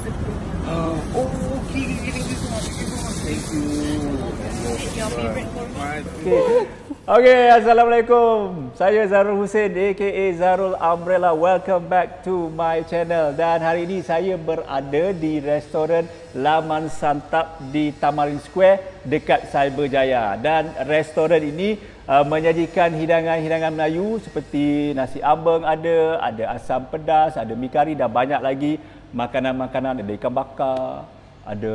Okay. Thank you. Your favorite korma. Okay, Assalamualaikum. Saya Zarul Hussein aka Zarul Umbrella. Welcome back to my channel. Dan hari ini saya berada di restoran Laman Santap di Tamarin Square dekat Cyberjaya. Dan restoran ini menyajikan hidangan-hidangan Melayu seperti nasi ambeng ada asam pedas, ada mi kari dan banyak lagi makanan-makanan, ada ikan bakar, ada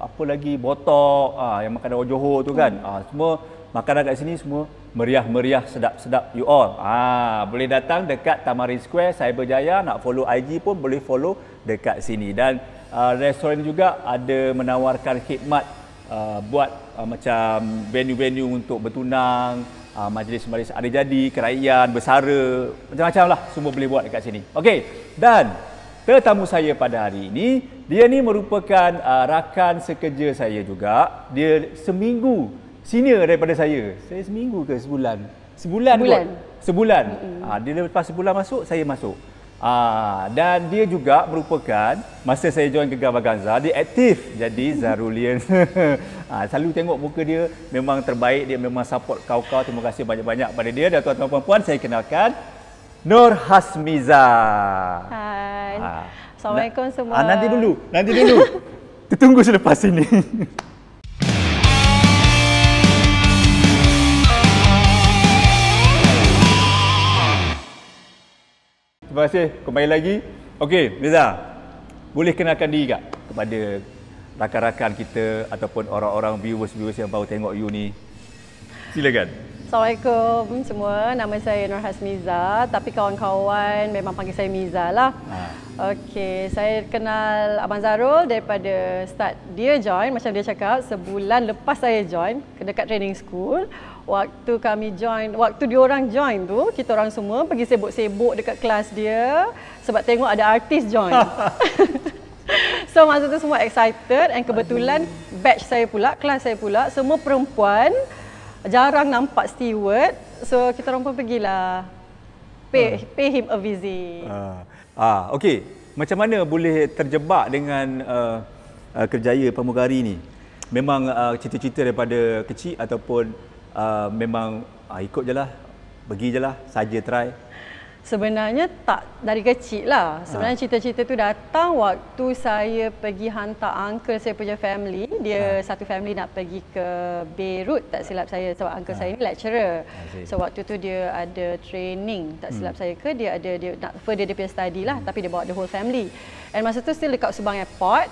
apa lagi, botok, yang makanan orang Johor tu kan. Semua makanan kat sini semua meriah-meriah, sedap-sedap you all. Boleh datang dekat Tamarin Square, Cyberjaya. Nak follow IG pun boleh follow dekat sini. Dan restoran juga ada menawarkan khidmat buat macam venue-venue untuk bertunang, majlis-majlis ada jadi, kerajaan, bersara, macam-macam lah. Semua boleh buat dekat sini. Okey, dan tetamu saya pada hari ini, dia ni merupakan rakan sekerja saya juga. Dia seminggu senior daripada saya. Saya seminggu ke sebulan? Sebulan. Dia lepas sebulan masuk, saya masuk. Dan dia juga merupakan, masa saya join Gegar Vaganza, dia aktif jadi Zarulian. Selalu tengok muka dia, memang terbaik, dia memang support kau-kau. Terima kasih banyak-banyak pada dia. Dan tuan-tuan puan-puan, saya kenalkan Nur Hasmiza. Hai. Assalamualaikum semua. Nanti dulu. Tertunggu selepas ini. Terima kasih. Kembali lagi. Okey, Miza. Boleh kenalkan diri tak kepada rakan-rakan kita ataupun orang-orang viewers yang baru tengok you ni? Silakan. Assalamualaikum semua. Nama saya Nur Hasmiza, tapi kawan-kawan memang panggil saya Miza lah. Okey, saya kenal Abang Zarul daripada start dia join, macam dia cakap, sebulan lepas saya join dekat training school. Waktu kami join, waktu diorang join tu, kita orang semua pergi sibuk-sibuk dekat kelas dia sebab tengok ada artis join. So masa tu semua excited, and kebetulan batch saya pula, kelas saya pula, semua perempuan, jarang nampak steward. So kita orang pun pergilah pay him a visit. Okey, macam mana boleh terjebak dengan kerjaya pramugari ni? Memang cita-cita daripada kecil ataupun memang ikut je lah, pergi je lah, saja try? Sebenarnya tak dari kecil lah. Sebenarnya cita-cita tu datang waktu saya pergi hantar uncle saya punya family. Dia satu family nak pergi ke Beirut, tak silap saya, sebab uncle saya ni lecturer. So waktu tu dia ada training, tak silap saya ke, dia nak further dia punya study lah, tapi dia bawa the whole family. And masa tu still dekat Subang Airport.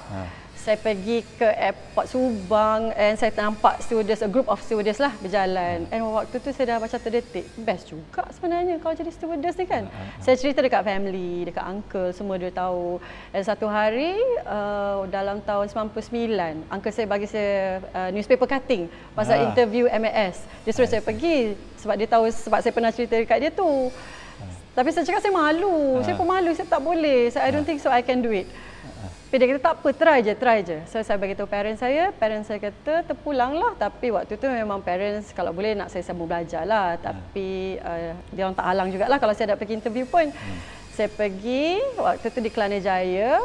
Saya pergi ke airport Subang and saya nampak stewardess, a group of stewardess lah berjalan. And waktu tu saya dah macam terdetik, best juga sebenarnya kalau jadi stewardess ni kan. Saya cerita dekat family, dekat uncle, semua dia tahu. Dan satu hari dalam tahun 99, uncle saya bagi saya newspaper cutting pasal interview MAS. Dia suruh saya pergi sebab dia tahu, sebab saya pernah cerita dekat dia tu. Tapi saya cakap saya malu, saya pemalu, saya tak boleh. I don't think so I can do it. Tapi dia kata tak apa, try je. So saya beritahu parents saya kata terpulanglah. Tapi waktu tu memang parents kalau boleh nak saya sambung belajar lah. Tapi dia orang tak halang jugalah kalau saya nak pergi interview pun. Saya pergi waktu tu di Kelana Jaya.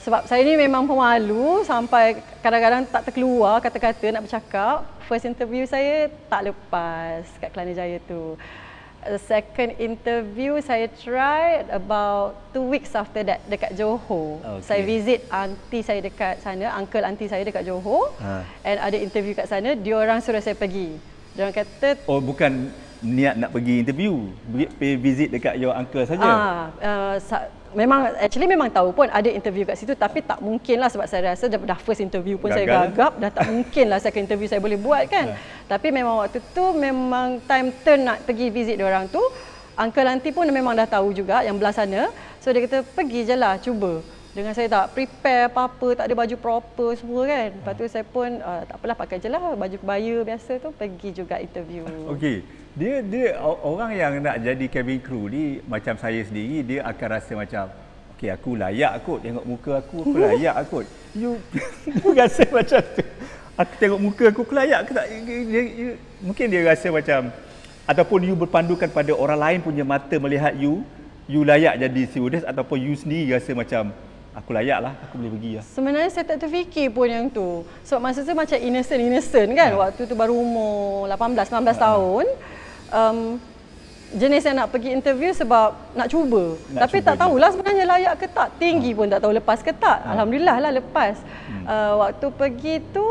Sebab saya ni memang pemalu sampai kadang-kadang tak terkeluar kata-kata nak bercakap. First interview saya tak lepas kat Kelana Jaya tu. Second interview saya try about 2 weeks after that dekat Johor. Saya visit aunty saya dekat sana, uncle aunty saya dekat Johor. And ada interview kat sana, diorang suruh saya pergi. Diorang kata, oh bukan niat nak pergi interview, pergi visit dekat your uncle saja. Memang tahu pun ada interview kat situ, tapi tak mungkin lah sebab saya rasa dah first interview pun saya gagap, dah tak mungkin lah second interview saya boleh buat kan. Tapi memang waktu tu memang time turn nak pergi visit diorang tu. Uncle aunty pun memang dah tahu juga yang belah sana. So dia kata pergi je lah, cuba. Dengan saya tak prepare apa-apa, tak ada baju proper semua kan. Lepas tu saya pun tak apalah, pakai je lah baju kebaya biasa tu, pergi juga interview. Okey. Dia orang yang nak jadi cabin crew ni, macam saya sendiri, dia akan rasa macam okey, aku layak kot, tengok muka aku layak kot. You rasa macam tu. Aku tengok muka aku layak ke tak? Mungkin dia rasa macam, ataupun you berpandukan pada orang lain punya mata melihat you layak jadi stewardess, ataupun you sendiri rasa macam aku layak lah, aku boleh pergi lah. Sebenarnya saya tak terfikir pun yang tu. Sebab masa tu macam innocent kan. Waktu tu baru umur 18-19 tahun. Jenis saya nak pergi interview sebab nak cuba. Tapi tak tahulah sebenarnya layak ke tak. Tinggi pun tak tahu lepas ke tak. Alhamdulillah lah lepas. Waktu pergi tu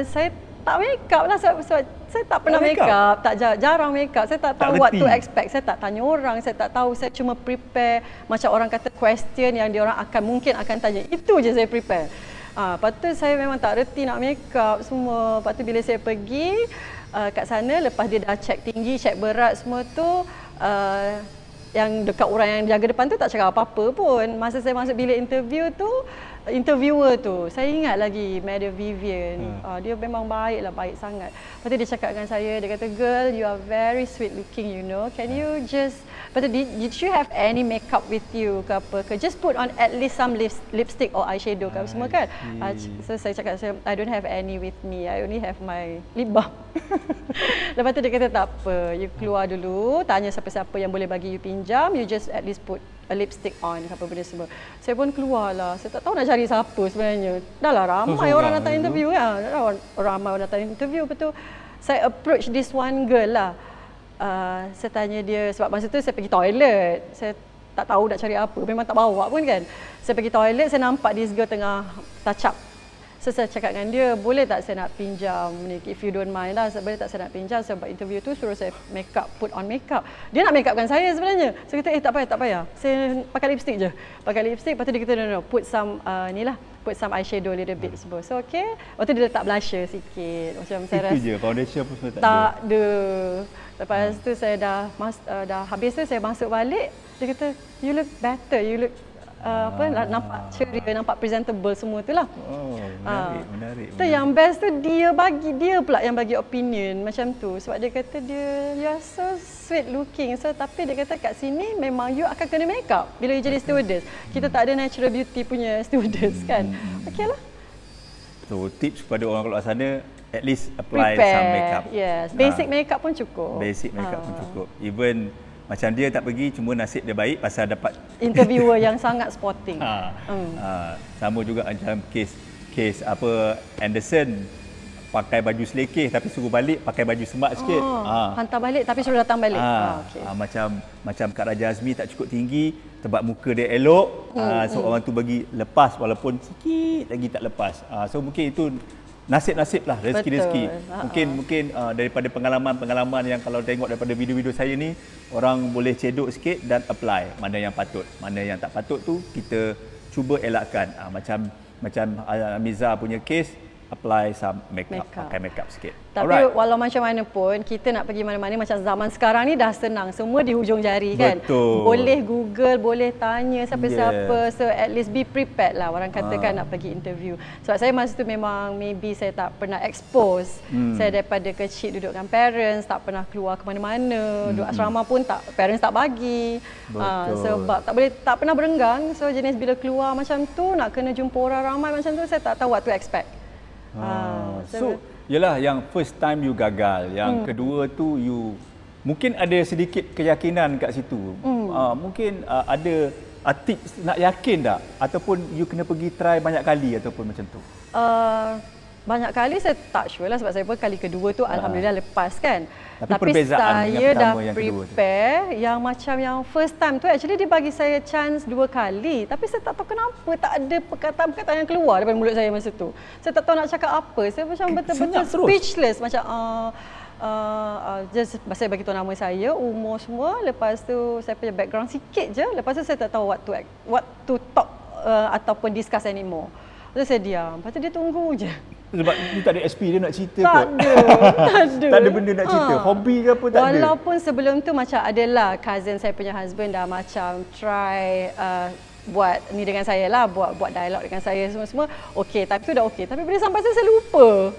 saya tak make up lah sebab saya tak pernah make up, jarang make up. Saya tak tahu what to expect. Saya tak tanya orang, saya tak tahu. Saya cuma prepare macam orang kata question yang diorang mungkin akan tanya. Itu je saya prepare. Lepas tu saya memang tak reti nak make up semua. Lepas tu bila saya pergi kat sana, lepas dia dah check tinggi, check berat semua tu, yang dekat orang yang jaga depan tu tak cakap apa-apa pun. Masa saya masuk bilik interview tu, interviewer tu, saya ingat lagi Madam Vivian. Dia memang baik sangat. Lepas tu dia cakap dengan saya, dia kata, "Girl, you are very sweet looking, you know. Can you just..." Lepas tu, "Did you have any makeup with you ke apa ke? Just put on at least some lipstick or eyeshadow ke semua kan." So saya cakap, "I don't have any with me. I only have my lip balm." Lepas tu dia kata, "Tak apa, you keluar dulu, tanya siapa-siapa yang boleh bagi you pinjam, you just at least put a lipstick on," apa benda semua. Saya pun keluarlah. Saya tak tahu nak cari siapa sebenarnya. Dah lah ramai orang datang interview kan. Ramai orang datang interview. Betul. Saya approach this one girl lah. Saya tanya dia, sebab masa tu saya pergi toilet. Saya tak tahu nak cari apa. Memang tak bawa pun kan. Saya pergi toilet, saya nampak this girl tengah touch up. So saya cakap dengan dia, "Boleh tak saya nak pinjam ni, if you don't mind lah, boleh tak saya nak pinjam sebab interview tu suruh saya make up, put on makeup." Dia nak make upkan saya sebenarnya. Saya kata, tak payah. Saya pakai lipstick je. Pakai lipstick, lepas tu dia kata, "No, put some put some eyeshadow little bit semua." So okay. Waktu dia letak blusher sikit. Macam saya rasa. Itu je, foundation apa semua tak ada. Lepas tu saya dah habis tu saya masuk balik. Dia kata, "You look better, you look nampak ceria, nampak presentable semua tu lah." Menarik. Tu yang best tu dia pula yang bagi opinion macam tu. Sebab dia kata you are so sweet looking. So tapi dia kata kat sini memang you akan kena make up bila you jadi stewardess. Kita tak ada natural beauty punya stewardess kan. Okey lah. So tips kepada orang kat luar sana, at least apply some makeup. Yes, basic makeup pun cukup. Basic makeup pun cukup. Even macam dia tak pergi, cuma nasib dia baik pasal dapat interviewer yang sangat sporting. Sama juga macam kes Anderson pakai baju selekeh tapi suruh balik pakai baju smart sikit. Hantar balik tapi suruh datang balik. Okay. Macam Kak Raja Azmi tak cukup tinggi, sebab muka dia elok, so orang tu bagi lepas walaupun sikit lagi tak lepas. So mungkin itu nasib-nasib lah, rezeki-rezeki. Mungkin daripada pengalaman yang kalau tengok daripada video-video saya ni, orang boleh cedok sikit dan apply mana yang patut. Mana yang tak patut tu kita cuba elakkan. Macam Miza punya case, apply some makeup. Pakai makeup sikit. Tapi walau macam mana pun, kita nak pergi mana-mana macam zaman sekarang ni dah senang. Semua di hujung jari kan. Betul. Boleh Google, boleh tanya siapa-siapa. So at least be prepared lah orang katakan nak pergi interview. Sebab saya masa tu memang maybe saya tak pernah expose. Saya daripada kecil duduk dengan parents, tak pernah keluar ke mana-mana. Duduk asrama pun parents tak bagi. Sebab tak pernah berenggang. So jenis bila keluar macam tu, nak kena jumpa orang ramai macam tu, saya tak tahu what to expect. So, yelah yang first time you gagal, yang kedua tu you mungkin ada sedikit keyakinan kat situ. Mungkin ada tips nak yakin tak? Ataupun you kena pergi try banyak kali ataupun macam tu? Banyak kali saya tak sure lah sebab saya pun kali kedua tu Alhamdulillah lepas kan. Tapi saya dah prepare yang macam yang first time tu actually dia bagi saya chance 2 kali. Tapi saya tak tahu kenapa tak ada perkataan-perkataan yang keluar daripada mulut saya masa tu. Saya tak tahu nak cakap apa. Saya macam betul-betul speechless. Macam just saya bagi tahu nama saya, umur semua. Lepas tu saya punya background sikit je. Lepas tu saya tak tahu what to talk ataupun discuss anymore. Lepas tu saya diam. Lepas tu dia tunggu je. Sebab dia tak ada SP dia nak cerita tak kot. Tak ada benda nak cerita. Hobi ke apa tak ada. Walaupun sebelum tu macam adalah cousin saya punya husband dah macam try buat ni dengan saya lah, buat dialog dengan saya semua-semua. Okey, tapi tu dah okey. Tapi bila sampai saya lupa.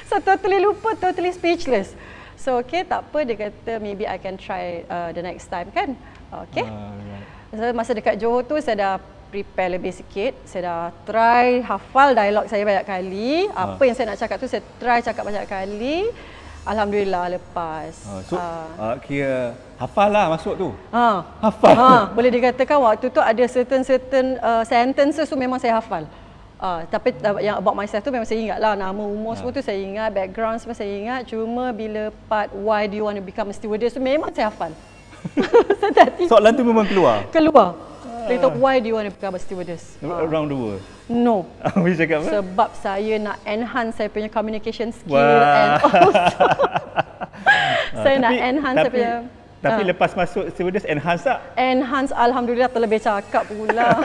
Saya totally lupa, totally speechless. So okey, tak apa, dia kata maybe I can try the next time kan. Okey. So, masa dekat Johor tu saya dah prepare lebih sikit. Saya dah try hafal dialog saya banyak kali. Apa yang saya nak cakap tu saya try cakap banyak kali. Alhamdulillah lepas. Kira hafal lah masuk tu. Hafal. Boleh dikatakan waktu tu ada certain sentences tu memang saya hafal. Tapi yang about myself tu memang saya ingat lah, nama, umur semua tu saya ingat, background semua saya ingat. Cuma bila part why do you want to become a stewardess tu memang saya hafal. Soalan tu memang keluar? Keluar. Dia tahu why do you want to become a stewardess? Around the world? No. Cakap apa? Sebab saya nak enhance saya punya communication skill and also saya nak enhance saya punya. Tapi lepas masuk stewardess enhance tak? Enhance, alhamdulillah terlebih cakap pula.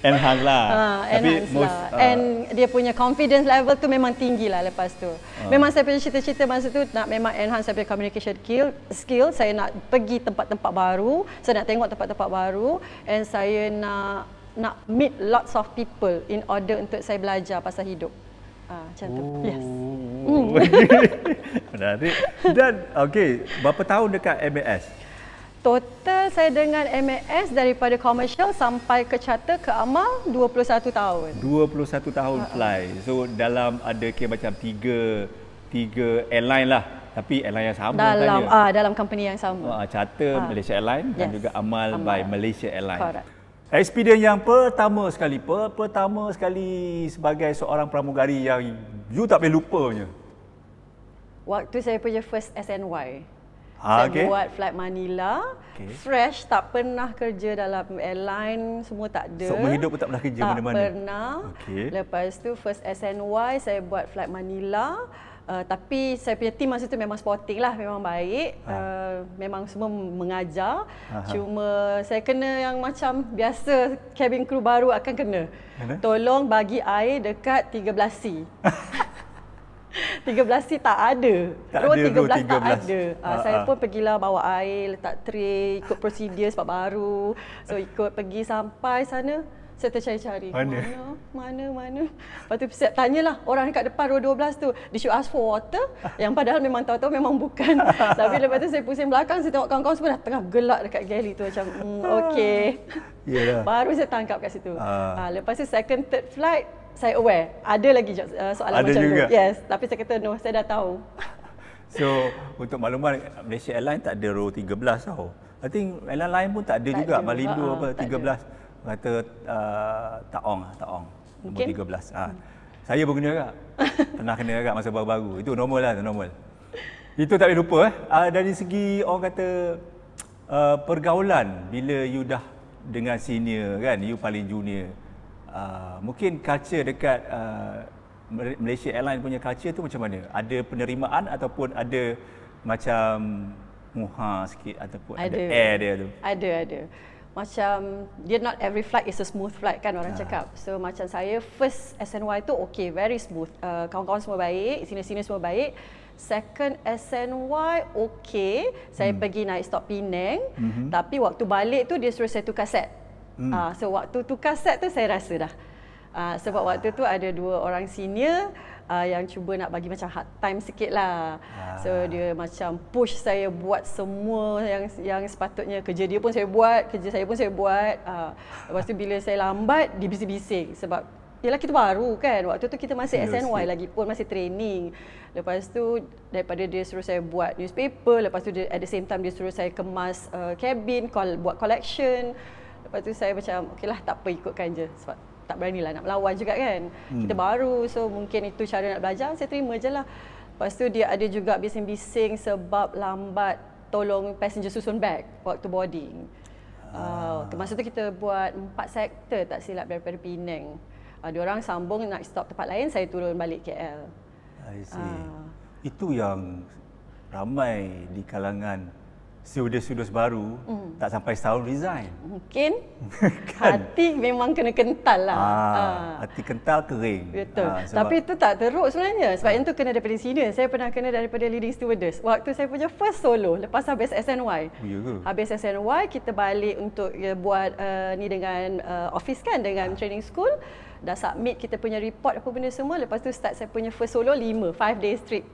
Enhance lah. Enhance lah. And dia punya confidence level tu memang tinggi lah lepas tu. Memang saya punya cita-cita masa tu nak memang enhance saya punya communication skill. Saya nak pergi tempat-tempat baru, saya nak tengok tempat-tempat baru, and saya nak meet lots of people in order untuk saya belajar pasal hidup. Macam tu. Yes. Menarik. Dan berapa tahun dekat MAS? Total saya dengan MAS daripada komersial sampai ke charter ke amal 21 tahun. 21 tahun fly. So dalam ada macam tiga airline lah. Tapi airline yang sama dalam company yang sama. Charter Malaysia Airlines dan juga Amal by Malaysia Airlines. Correct. Experience yang pertama sekali sebagai seorang pramugari yang you tak boleh lupanya. Waktu saya punya first SNY. Saya buat flight Manila. Fresh, tak pernah kerja dalam airline, semua tak ada. Seumur hidup pun tak pernah kerja mana-mana? Tak pernah. Lepas tu first SNY saya buat flight Manila. Tapi saya punya team masa tu memang sporting lah, memang baik. Memang semua mengajar. Cuma saya kena yang macam biasa cabin crew baru akan kena. Tolong bagi air dekat 13C. 13C tak ada. Row 13 tak ada. Saya pun pergilah bawa air, letak tray, ikut prosedur sebab baru. So ikut pergi sampai sana. Saya tercari-cari. Mana. Lepas tu saya tanyalah orang dekat depan row 12 tu. Did you ask for water? Yang padahal memang tahu-tahu memang bukan. Tapi lepas tu saya pusing belakang, saya tengok kawan-kawan semua dah tengah gelak dekat galley tu. Macam, okey. Baru saya tangkap kat situ. Lepas tu second, third flight, saya aware. Ada lagi soalan macam tu. Yes. Tapi saya kata, no, saya dah tahu. So, untuk makluman, Malaysia Airlines tak ada row 13 tau. I think airline lain pun tak ada juga. Malindo apa, 13. Kata Taong nombor 13. Saya pun kena agak. Pernah kena agak masa baru-baru. Itu normal lah, normal. Itu tak boleh lupa. Dari segi orang kata pergaulan, bila you dah dengan senior kan, you paling junior. Mungkin culture dekat Malaysia Airlines punya culture tu macam mana? Ada penerimaan ataupun ada macam muha sikit ataupun ada air dia tu? Ada. Macam dia not every flight is a smooth flight kan orang cakap. So macam saya first SNY tu okay, very smooth. Kawan-kawan semua baik, senior-senior semua baik. Second SNY okay, saya pergi naik stop Penang. Tapi waktu balik tu dia suruh saya tukar set. So waktu tukar set tu saya rasa dah. Sebab waktu tu ada dua orang senior yang cuba nak bagi macam hard time sikit lah. So dia macam push saya buat semua yang sepatutnya. Kerja dia pun saya buat, kerja saya pun saya buat. Lepas tu bila saya lambat, dia bising-bising. Sebab yelah kita baru kan, waktu tu kita masih SNY lagi pun, masih training. Lepas tu daripada dia suruh saya buat newspaper, lepas tu dia, at the same time dia suruh saya kemas cabin, buat collection. Lepas tu saya macam okeylah tak apa, ikutkan je. Sebab tak beranilah nak melawan juga kan. Kita baru, so mungkin itu cara nak belajar, saya terima je lah. Lepas tu dia ada juga bising-bising sebab lambat tolong passenger susun bag waktu boarding. Masa tu kita buat 4 sektor tak silap daripada Penang. Diorang sambung nak stop tempat lain, saya turun balik KL. I see. Itu yang ramai di kalangan stewardess baru tak sampai setahun resign. Mungkin kan? Hati memang kena kental lah. Hati kental kering. Betul. Tapi itu tak teruk sebenarnya. Sebab itu kena daripada senior. Saya pernah kena daripada leading stewardess. Waktu saya punya first solo lepas habis SNY. Habis SNY kita balik untuk buat ni dengan office kan, dengan training school. Dah submit kita punya report apa benda semua. Lepas tu start saya punya first solo 5 days trip.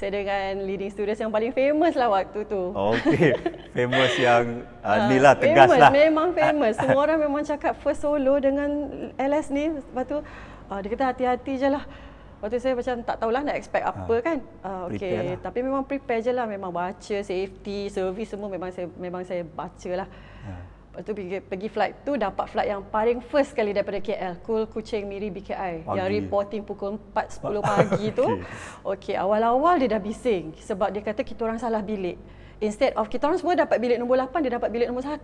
Saya dengan leading stewardess yang paling famous lah waktu tu. Okey, famous yang ni lah, tegas famous, lah. Memang famous. Semua orang memang cakap first solo dengan LS ni. Lepas tu dia kata hati-hati je lah. Lepas tu saya macam tak tahulah nak expect apa kan. Okey, lah. tapi memang prepare je lah, memang baca safety, service semua memang saya baca lah. Lepas tu pergi flight tu, dapat flight yang paling first kali daripada KL, Kuching Miri BKI, yang reporting pukul 4.10 pagi tu. Okey, awal-awal dia dah bising sebab dia kata kita orang salah bilik. Instead of kita orang semua dapat bilik nombor 8, dia dapat bilik nombor 1.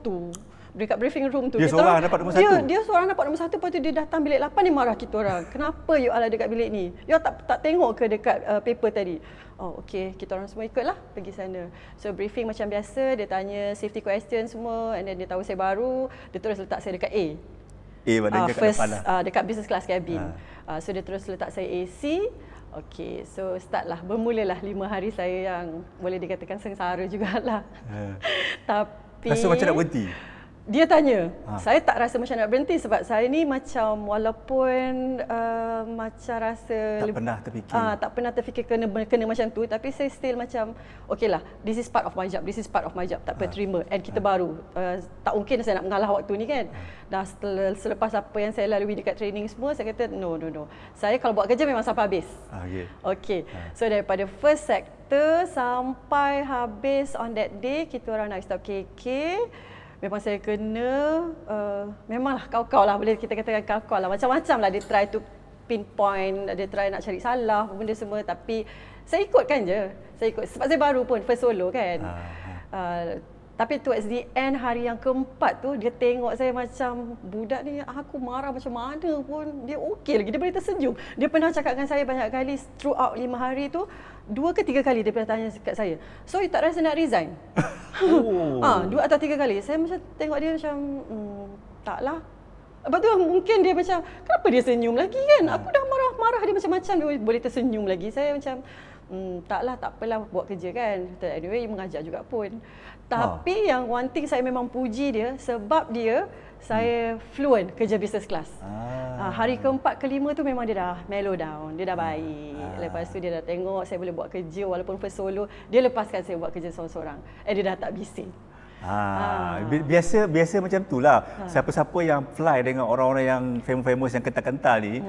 Dekat briefing room tu. Dia seorang dapat nombor 1? Dia seorang dapat nombor 1, lepas tu dia datang bilik 8, dia marah kita orang. Kenapa you all ada dekat bilik ni? You all tak tengok ke dekat paper tadi? Oh, okey, kita orang semua ikutlah pergi sana. So briefing macam biasa, dia tanya safety question semua, and then dia tahu saya baru, dia terus letak saya dekat A. Maknanya kat depan lah. Dekat business class cabin. So dia terus letak saya AC. Okey, so start lah, bermulalah 5 hari saya yang boleh dikatakan sengsara jugalah. Tapi rasa macam nak berhenti? Dia tanya, saya tak rasa macam nak berhenti sebab saya ni macam walaupun macam rasa tak pernah terfikir kena macam tu, tapi saya still macam okeylah, this is part of my job, tak apa, terima. And kita baru, tak mungkin saya nak mengalah waktu ni kan. Dah selepas apa yang saya lalui dekat training semua, saya kata no. Saya kalau buat kerja memang sampai habis. Okey. So daripada first sector sampai habis on that day, kita orang nak stop KK. Memang saya kena, memanglah kau-kau lah, boleh kita katakan kau-kau lah. Macam-macam lah dia try to pinpoint, dia try nak cari salah, benda semua. Tapi saya ikutkan je. Saya ikut, sebab saya baru pun, first solo kan. Tapi towards the end, hari yang keempat tu, dia tengok saya macam, budak ni aku marah macam mana pun, dia okey lagi, dia boleh tersenyum. Dia pernah cakap dengan saya banyak kali, throughout 5 hari tu, 2 ke 3 kali dia pernah tanya kat saya, so you tak rasa nak resign? 2 atau 3 kali. Saya macam tengok dia macam, taklah. Lepas tu mungkin dia macam, kenapa dia senyum lagi kan? Aku dah marah-marah, dia macam-macam, dia boleh tersenyum lagi. Saya macam, taklah, tak apalah, buat kerja kan. Anyway, mengajar juga pun. Tapi yang one thing saya memang puji dia, sebab dia, saya fluent kerja business class. Hari keempat, kelima tu memang dia dah mellow down, dia dah baik. Lepas tu dia dah tengok saya boleh buat kerja walaupun first solo, dia lepaskan saya buat kerja seorang-seorang. Dia dah tak bising. Biasa macam itulah. Siapa-siapa yang fly dengan orang-orang yang famous yang kental-kental ni,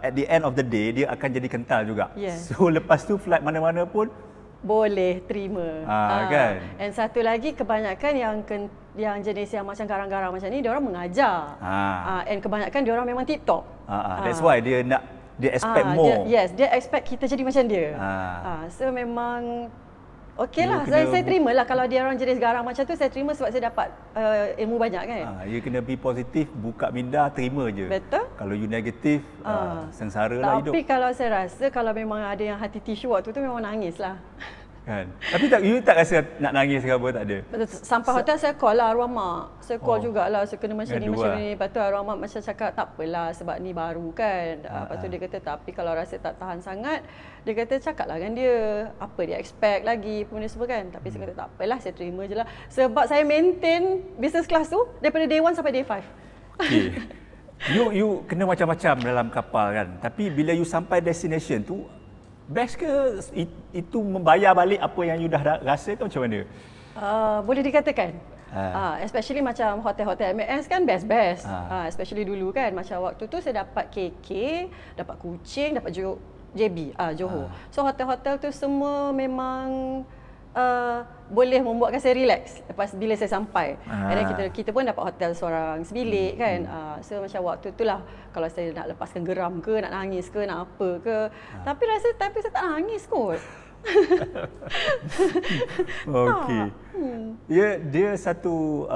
at the end of the day dia akan jadi kental juga. So lepas tu flight mana-mana pun boleh terima. Kan? And satu lagi, kebanyakan yang jenis yang macam garang-garang macam ni, dia orang mengajar. And kebanyakan dia orang memang TikTok. That's why dia expect more. Dia expect kita jadi macam dia. So memang okeylah, saya terima lah. Kalau dia orang jenis garang macam tu, saya terima sebab saya dapat ilmu banyak kan. You kena be positif, buka minda, terima je. Betul. Kalau you negatif, sengsara lah hidup. Tapi kalau saya rasa, kalau memang ada yang hati tisu waktu tu, memang nangis lah. Kan? Tapi you tak rasa nak nangis ke apa, tak ada? Sampai hotel saya call lah arwah mak. Saya call jugalah, saya kena macam ni. Lepas tu arwah mak macam cakap, tak apalah sebab ni baru kan. Lepas tu dia kata, tapi kalau rasa tak tahan sangat, dia kata cakaplah dengan dia, apa dia expect lagi, benda semua kan. Tapi saya kata, tak apalah, saya terima je lah. Sebab saya maintain business class tu daripada day 1 sampai day 5. Okay. You kena macam-macam dalam kapal kan. Tapi bila you sampai destination tu, best ke itu membayar balik apa yang you dah rasa ke macam mana? Boleh dikatakan. Especially macam hotel-hotel MAS kan best-best. Especially dulu kan, macam waktu tu saya dapat KK, dapat Kuching, dapat JB, Johor. So hotel-hotel tu semua memang boleh membuatkan saya relax lepas bila saya sampai. Dan kita pun dapat hotel seorang sebilik kan. So macam waktu tu lah, kalau saya nak lepaskan geram ke, nak nangis ke, nak apa ke. Tapi saya tak nangis kot. Okey. Dia satu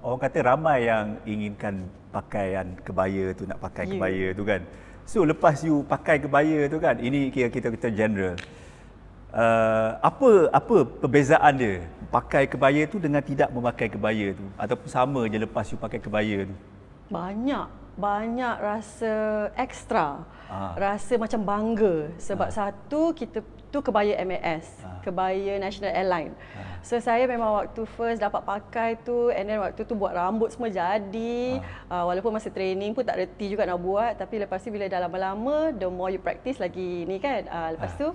orang kata ramai yang inginkan pakaian kebaya tu, nak pakai kebaya tu kan. So lepas you pakai kebaya tu kan, ini kira kita general. Apa perbezaan dia pakai kebaya tu dengan tidak memakai kebaya tu, ataupun sama je lepas you pakai kebaya tu? Banyak rasa ekstra. Rasa macam bangga sebab satu, kita tu kebaya MAS, kebaya National Airline. So saya memang waktu first dapat pakai tu, and then waktu tu buat rambut semua jadi. Walaupun masa training pun tak reti juga nak buat, tapi lepas tu bila dah lama-lama, the more you practice lagi ni kan. Lepas tu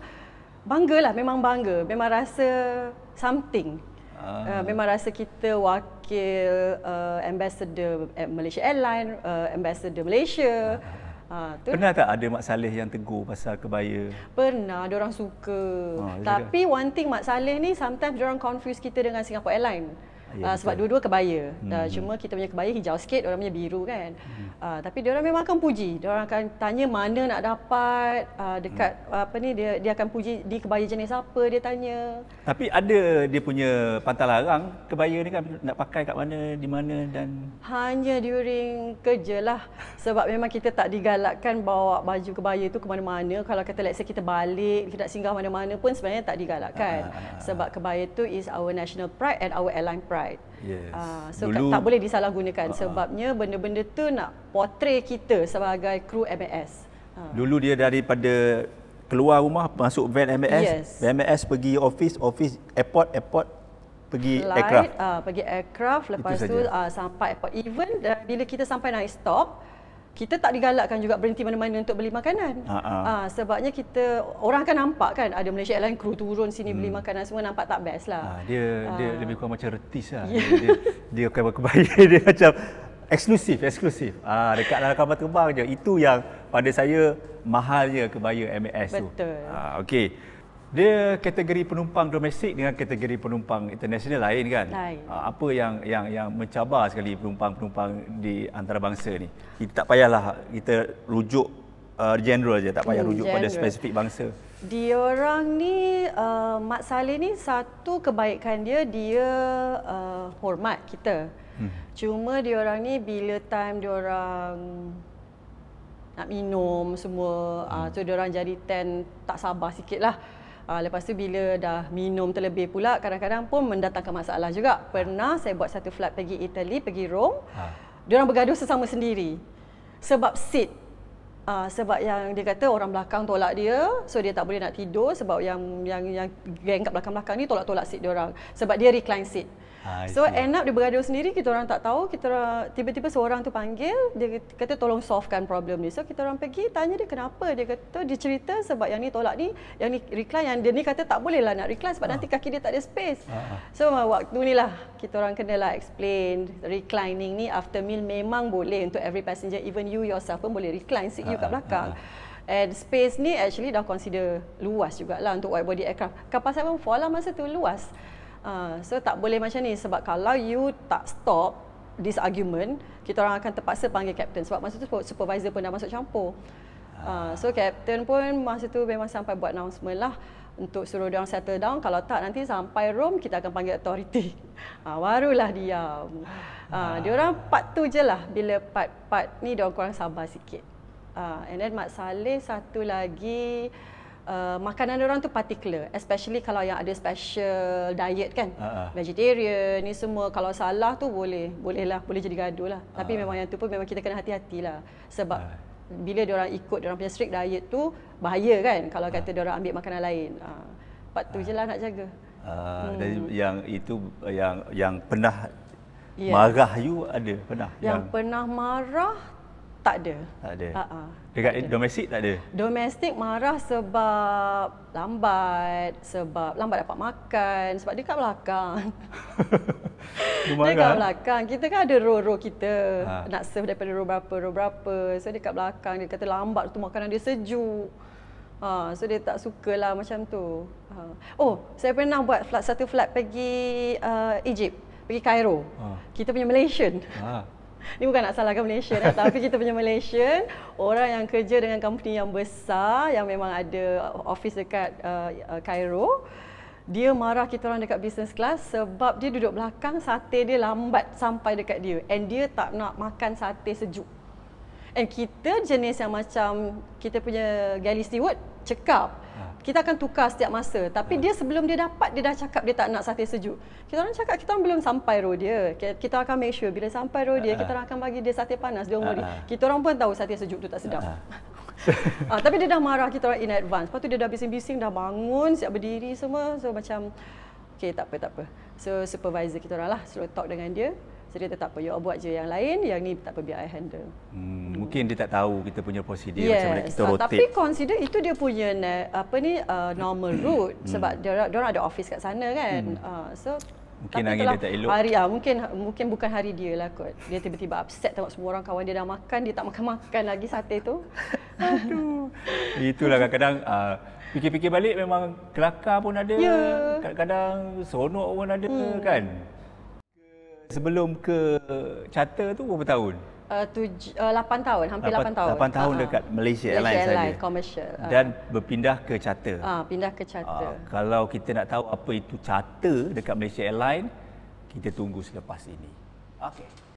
banggalah, memang bangga, memang rasa something. Memang rasa kita wakil ambassador Malaysia Airline, ambassador Malaysia. Pernah tak ada Mak Saleh yang tegur pasal kebaya? Pernah, diorang suka. Tapi one thing Mak Saleh ni sometimes diorang confuse kita dengan Singapore Airlines. Sebab dua-dua kebaya. Cuma kita punya kebaya hijau sikit, orang punya biru kan. Tapi diorang memang akan puji. Diorang akan tanya mana nak dapat dekat apa ni, dia akan puji di kebaya jenis apa, dia tanya. Tapi ada dia punya pantang larang kebaya ni kan, nak pakai kat mana, di mana dan hanya during kerja lah. Sebab memang kita tak digalakkan bawa baju kebaya tu ke mana-mana. Kalau kata let's say kita balik, kita nak singgah mana-mana pun sebenarnya tak digalakkan. Sebab kebaya tu is our national pride and our airline pride. Yes. So tak boleh disalahgunakan sebabnya benda-benda tu nak portray kita sebagai kru MAS. Dulu dia daripada keluar rumah masuk van MAS, Yes. van MAS pergi office, airport pergi Flight, aircraft. pergi aircraft, lepas tu sampai airport. Even bila kita sampai naik stop, kita tak digalakkan juga berhenti mana-mana untuk beli makanan. Sebabnya orang akan nampak kan ada Malaysia Airlines crew turun sini beli makanan, semua nampak tak best lah. Dia lebih kurang macam retis lah. Dia kebaya dia macam eksklusif. Dekat dalam kapal terbang je. Itu yang pada saya mahalnya kebaya MAS tu. Betul. Okey. Dia kategori penumpang domestik dengan kategori penumpang international lain kan? Lain. Apa yang mencabar sekali penumpang-penumpang di antarabangsa ni? Kita tak payahlah kita rujuk general je, tak payah rujuk pada spesifik bangsa. Diorang ni, Mak Saleh ni satu kebaikan dia hormat kita. Cuma diorang ni bila time diorang nak minum semua, tu diorang jadi tak sabar sikit lah. Lepas tu bila dah minum terlebih pula, kadang-kadang pun mendatangkan masalah juga. Pernah saya buat satu flight pergi Italy, pergi Rome. Diorang bergaduh sesama sendiri. Sebab seat. Sebab yang dia kata orang belakang tolak dia, so dia tak boleh nak tidur sebab yang geng kat belakang-belakang ni tolak-tolak seat diorang. Sebab dia recline seat. So end up dia bergaduh sendiri, kita orang tak tahu, tiba-tiba seorang tu panggil, dia kata tolong solvekan problem ni. So kita orang pergi tanya dia kenapa, dia kata dia cerita sebab yang ni tolak ni, yang ni recline, yang dia ni kata tak boleh lah nak recline sebab nanti kaki dia tak ada space. So waktu ni lah kita orang kenalah explain reclining ni after meal memang boleh untuk every passenger, even you yourself pun boleh recline seat you kat belakang. And space ni actually dah consider luas jugalah untuk wide body aircraft. Kapal 74 lah masa tu luas. So tak boleh macam ni sebab kalau you tak stop this argument, kita orang akan terpaksa panggil captain sebab masa tu supervisor pun dah masuk campur. So captain pun masa tu memang sampai buat announcement lah untuk suruh dia orang settle down. Kalau tak nanti sampai Rome kita akan panggil authority. Barulah diam. Dia orang part tu je lah, bila part ni dia orang kurang sabar sikit. And then Mak Saleh satu lagi, makanan orang tu particular, especially kalau yang ada special diet kan, vegetarian ni semua. Kalau salah tu boleh jadi gaduh lah. Tapi memang yang tu pun memang kita kena hati-hatilah sebab bila diorang ikut diorang punya strict diet tu bahaya kan kalau kata diorang ambil makanan lain. Part tu je lah nak jaga. Dan yang itu yang pernah marah you ada pernah? Yang pernah marah tak ada. Tak ada. Dekat domestik tak ada. Domestik marah sebab lambat dapat makan sebab dia kat belakang. Dia kat belakang. Kita kan ada row kita. Nak serve daripada row berapa. So dia kat belakang, dia kata lambat tu makanan dia sejuk. So dia tak sukalah macam tu. Saya pernah buat satu flight pergi Egypt, pergi Cairo. Kita punya Malaysian. Ni bukan nak salahkan Malaysia tapi kita punya Malaysian, orang yang kerja dengan company yang besar yang memang ada office dekat Cairo, dia marah kita orang dekat business class sebab dia duduk belakang, sate dia lambat sampai dekat dia and dia tak nak makan sate sejuk. And kita jenis yang macam kita punya galley steward cakap kita akan tukar setiap masa, tapi dia sebelum dia dapat dia dah cakap dia tak nak sate sejuk. Kita orang cakap kita orang belum sampai row dia, kita akan make sure bila sampai row dia kita orang akan bagi dia sate panas, don't worry. Kita orang pun tahu sate sejuk tu tak sedap. Tapi dia dah marah kita orang in advance. Lepas tu dia dah bising-bising, dah bangun, siap berdiri semua. So macam okay, tak apa. So supervisor kita orang lah suruh talk dengan dia. So dia tak apa, you buat je yang lain, yang ni tak apa, biar I handle. Mungkin dia tak tahu kita punya prosedur macam mana kita rotate. Tapi consider itu dia punya normal route sebab dia orang ada office kat sana kan. So Mungkin Tapi angin itulah dia tak elok. hari mungkin bukan hari dia lah kot. Dia tiba-tiba upset tengok semua orang kawan dia dah makan, dia tak makan lagi sate tu. Aduh. Itulah kadang-kadang fikir-fikir balik memang kelakar pun ada. Ya. Kadang-kadang seronok pun ada kan. Sebelum ke charter tu berapa tahun? 8 tahun, hampir 8 tahun. 8 tahun dekat Malaysia Airlines saja. Commercial. Dan berpindah ke charter. Pindah ke charter. Kalau kita nak tahu apa itu charter dekat Malaysia Airlines, kita tunggu selepas ini. Okey.